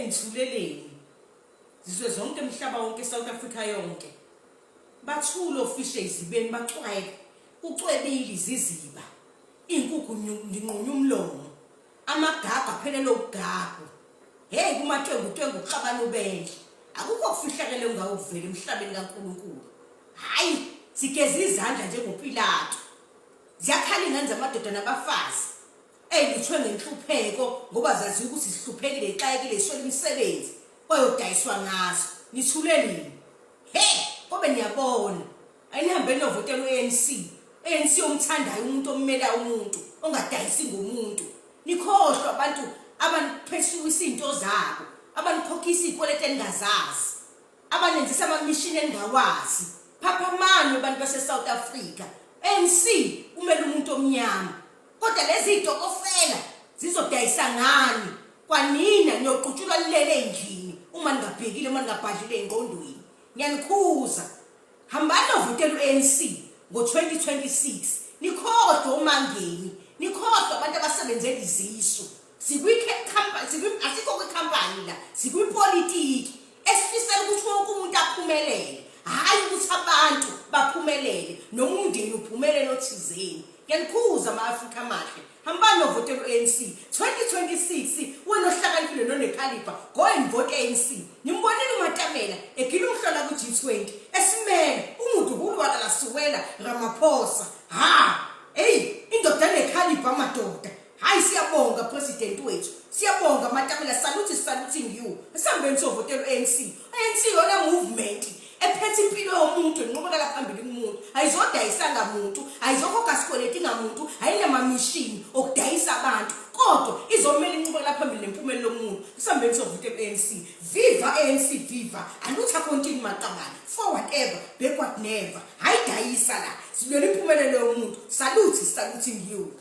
Enthuleleni zizwe zonke emhlaba wonke South Africa yonke bathulo ofishe izibeni bacwayeka ucwebile iziziba inkukhu ndinqunya umlomo amagaga phelelo ugagu hey kumatwengu uxabana ubendle akukho kufihlakele ungawuvela emhlabeni kaNkulunkulu hayi sigeza izandla njengoPilato ziyakhala ingane amadoda nabafazi elithwe ngenhlupheko ngoba zazi ukuthi sihluphekile ixayekile iswele imisebenzi bayodayiswa ngaso nithulelini kobe niyabona ayinihambe novotela ANC omthandayo umuntu ommela umuntu ongadayisi ngomuntu nikhohlwa abantu abaniphethuka izinto zabo abanikhokhisa izikwelete engazazi abanenzisa amamishini engawazi phaphamani abantu base South Africa ANC umela umuntu omnyama kodwa lezi zinto kofela zizodayisa ngani kwanina niyoqutshulwa lilele endlini uma ningabhekile uma ningabhadlile engqondweni ngiyanikhuza hambani novotela uANC ngo2026 nikhohlwa umangeni nikhohlwa abantu abasebenzela izisu asikho kwikhampani la sikwipolitiki esifisela ukuthi wonke umuntu aphumelele hayi ukuthi abantu baphumelele noma umndeni uphumelele othizeni ngiyanikhuza ama-Afrika amahle hambani novotela uANC 2026 wena ohlakaniphile nonekhalifa go and vote ANC nimbonile uMatamela egila umhlola ku-G20 esimele umuntu kulwala lasuwela Ramaphosa indoda nekhalifa amadoda hayi siyabonga president wethu siyabonga Matamela saluting you esambeni sovotela uANC yona movement ephethe impilo yomuntu enqubekela phambili kumuntu ayizodayisanga umuntu ayizokhokha sikweleti ngamuntu ayinamamishini okudayisa abantu kodwa izomela inqubekela phambili nempumelelo yomuntu isambeni sovotela uANC viva ANC viva alutha continue maqabane forward ever backward never hayidayisa la sibuyela impumelelo yomuntu saluting you.